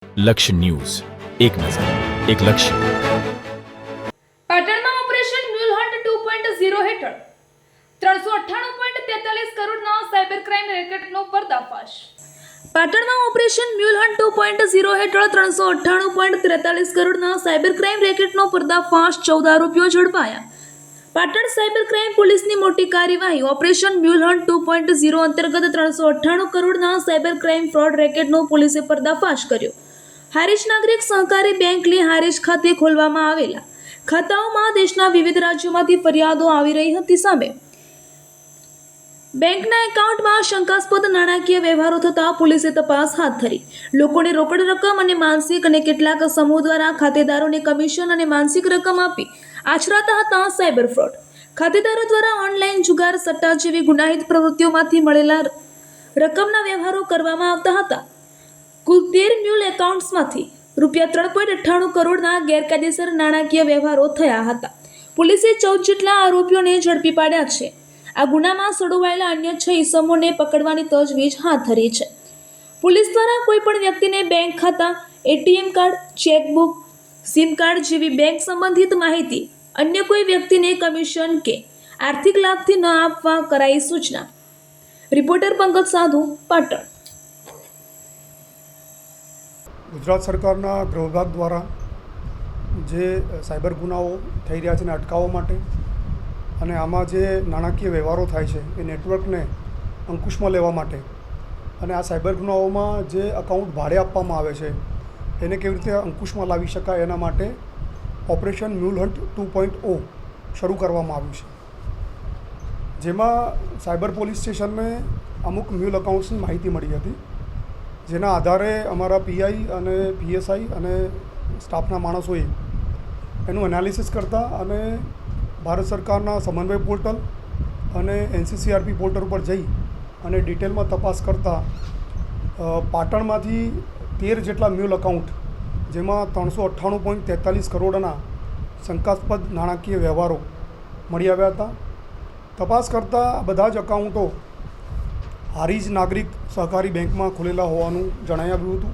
લક્ષ્ય ન્યૂઝ, એક નજર, એક લક્ષ્ય. પાટણમાં ઓપરેશન મ્યુલ હન્ટ 2.0 હેઠળ 398.43 કરોડના સાયબર ક્રાઇમ રેકેટનો પર્દાફાશ. પાટણમાં ઓપરેશન મ્યુલ હન્ટ 2.0 હેઠળ 398.43 કરોડના સાયબર ક્રાઇમ રેકેટનો પર્દાફાશ. 14 આરોપીઓ ઝડપાયા. પાટણ સાયબર ક્રાઇમ પોલીસની મોટી કાર્યવાહી. ઓપરેશન મ્યુલ હન્ટ 2.0 અંતર્ગત 398 કરોડના સાયબર ક્રાઇમ ફ્રોડ રેકેટનો પોલીસે પર્દાફાશ કર્યો. હારીજ નાગરિક સહકારી બેંક લી હારીજ ખાતે ખોલવામાં આવેલા ખાતાઓમાં દેશના વિવિધ રાજ્યોમાંથી ફરિયાદો આવી રહી હતી. સામે બેંકના એકાઉન્ટમાં શંકાસ્પદ નાણાકીય વ્યવહારો થતાં પોલીસે તપાસ હાથ ધરી. લોકોને રોકડ રકમ અને માનસિક અને કેટલાક સમૂહ દ્વારા ખાતેદારોને કમિશન અને માનસિક રકમ આપી આચરાતા હતા સાયબર ફ્રોડ. ખાતેદારો દ્વારા ઓનલાઈન જુગાર, સટ્ટા જેવી ગુનાહિત પ્રવૃત્તિઓમાંથી મળેલા રકમના વ્યવહારો કરવામાં આવતા હતા. કુલ 13 મ્યુલ એકાઉન્ટ્સમાંથી રૂપિયા 3.98 કરોડના ગેરકાયદેસર નાણાકીય વ્યવહારો થયા હતા. પોલીસે 14 જેટલા આરોપીઓને ઝડપી પાડ્યા છે. આ ગુનામાં સંડોવાયેલા અન્ય 6 ઇસમોને પકડવાની તજવીજ હાથ ધરી છે. પોલીસ દ્વારા કોઈપણ વ્યક્તિને બેંક ખાતા, ATM card, chequebook, sim card જેવી બેંક સંબંધિત માહિતી અન્ય કોઈ વ્યક્તિને કમિશન કે આર્થિક લાભથી ન આપવા કરાઈ સૂચના. રિપોર્ટર પંકજ સાધુ, પાટણ. ગુજરાત સરકારના ગૃહ વિભાગ દ્વારા જે સાયબર ગુનાઓ થઈ રહ્યા છે એને અટકાવવા માટે અને આમાં જે નાણાકીય વ્યવહારો થાય છે એ નેટવર્કને અંકુશમાં લેવા માટે અને આ સાયબર ગુનાઓમાં જે અકાઉન્ટ ભાડે આપવામાં આવે છે એને કેવી રીતે અંકુશમાં લાવી શકાય એના માટે ઓપરેશન મ્યુલ હન્ટ 2.0 શરૂ કરવામાં આવ્યું છે. જેમાં સાયબર પોલીસ સ્ટેશનને અમુક મ્યુલ અકાઉન્ટ્સની માહિતી મળી હતી, જેના આધારે અમારા પીઆઈ અને પીએસઆઈ અને સ્ટાફના માણસોએ એનું એનાલિસિસ કરતા અને ભારત સરકારના સમન્વય પોર્ટલ અને એનસીસીઆરપી પોર્ટલ ઉપર જઈ અને ડિટેલમાં તપાસ કરતા પાટણમાંથી 13 જેટલા મ્યુલ અકાઉન્ટ, જેમાં 398.43 કરોડના શંકાસ્પદ નાણાકીય વ્યવહારો મળી આવ્યા હતા. તપાસ કરતાં બધા જ અકાઉન્ટો હારીજ નાગરિક સહકારી બેંકમાં ખોલેલા હોવાનું જણાઈ આવ્યું હતું.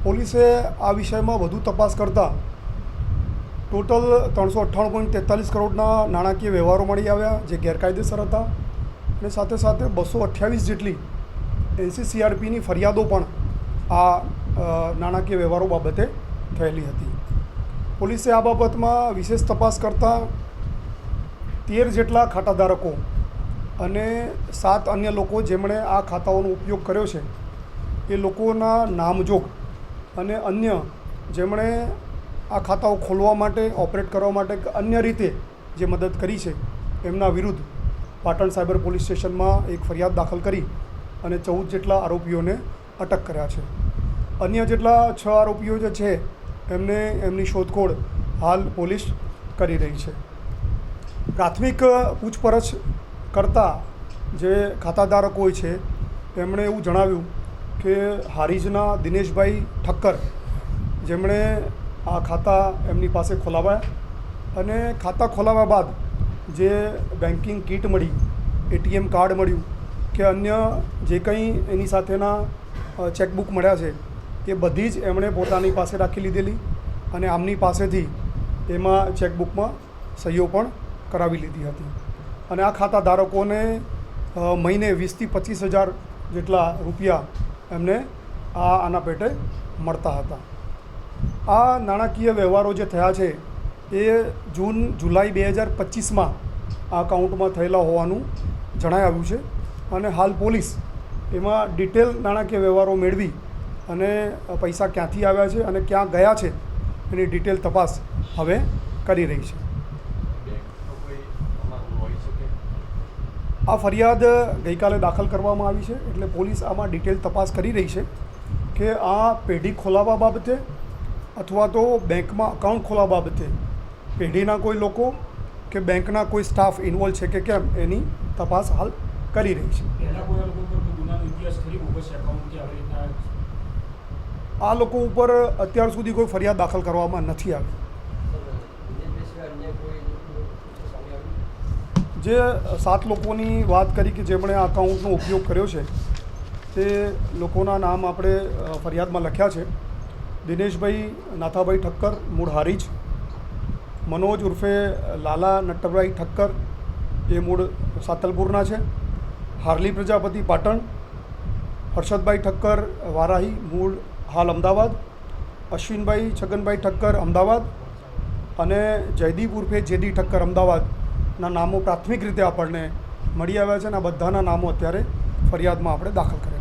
પોલીસે આ વિષયમાં વધુ તપાસ કરતાં ટોટલ 398.43 કરોડના નાણાકીય વ્યવહારો મળી આવ્યા, જે ગેરકાયદેસર હતા અને સાથે સાથે 228 જેટલી એનસીસીઆરપીની ફરિયાદો પણ આ નાણાકીય વ્યવહારો બાબતે થયેલી હતી. પોલીસે આ બાબતમાં વિશેષ તપાસ કરતાં 13 જેટલા ખાતાધારકો અને 7 અન્ય લોકો જેમણે આ ખાતાઓનો ઉપયોગ કર્યો છે એ લોકોના નામજોગ અને અન્ય જેમણે આ ખાતાઓ ખોલવા માટે, ઓપરેટ કરવા માટે અન્ય રીતે જે મદદ કરી છે એમના વિરુદ્ધ પાટણ સાયબર પોલીસ સ્ટેશનમાં એક ફરિયાદ દાખલ કરી અને 14 જેટલા આરોપીઓને અટક કર્યા છે. અન્ય જેટલા 6 આરોપીઓ જે છે એમને એમની શોધખોળ હાલ પોલીસ કરી રહી છે. પ્રાથમિક પૂછપરછ કરતાં જે ખાતાધારકો છે એમણે એવું જણાવ્યું કે હારીજના દિનેશભાઈ ઠક્કર, જેમણે આ ખાતા એમની પાસે ખોલાવ્યા અને ખાતા ખોલાવ્યા બાદ જે બેન્કિંગ કીટ મળી, એટીએમ કાર્ડ મળ્યું કે અન્ય જે કંઈ એની સાથેના ચેકબુક મળ્યા છે એ બધી જ એમણે પોતાની પાસે રાખી લીધેલી અને આમની પાસેથી એમાં ચેકબુકમાં સહીઓ પણ કરાવી લીધી હતી. અને આ ખાતાધારકોને મહિને 20,000 થી 25,000 જેટલા રૂપિયા એમને આના પેટે મળતા હતા. આ નાણાકીય વ્યવહારો જે થયા છે એ જુલાઈ 2025માં આ અકાઉન્ટમાં થયેલા હોવાનું જણાઈ આવ્યું છે અને હાલ પોલીસ એમાં ડિટેલ નાણાકીય વ્યવહારો મેળવી અને પૈસા ક્યાંથી આવ્યા છે અને ક્યાં ગયા છે એની ડિટેલ તપાસ હવે કરી રહી છે. આ ફરિયાદ ગઈકાલે દાખલ કરવામાં આવી છે, એટલે પોલીસ આમાં ડિટેલ તપાસ કરી રહી છે કે આ પેઢી ખોલાવવા બાબતે અથવા તો બેંકમાં અકાઉન્ટ ખોલાવવા બાબતે પેઢીના કોઈ લોકો કે બેંકના કોઈ સ્ટાફ ઇન્વોલ્વ છે કે કેમ એની તપાસ હાલ કરી રહી છે. આ લોકો ઉપર અત્યાર સુધી કોઈ ફરિયાદ દાખલ કરવામાં નથી આવી. જે 7 લોકોની વાત કરી કે જેમણે આ અકાઉન્ટનો ઉપયોગ કર્યો છે તે લોકોના નામ આપણે ફરિયાદમાં લખ્યા છે. દિનેશભાઈ નાથાભાઈ ઠક્કર મૂળ હારીજ, મનોજ ઉર્ફે લાલા નટભાઈ ઠક્કર એ મૂળ સાતલપુરના છે, હાર્લી પ્રજાપતિ પાટણ, હર્ષદભાઈ ઠક્કર વારાહી મૂળ હાલ અમદાવાદ, અશ્વિનભાઈ છગનભાઈ ઠક્કર અમદાવાદ અને જયદીપ ઉર્ફે જેડી ઠક્કર અમદાવાદના નામો પ્રાથમિક રીતે આપણને મળી આવ્યા છે અને આ બધાના નામો અત્યારે ફરિયાદમાં આપણે દાખલ કર્યા છે.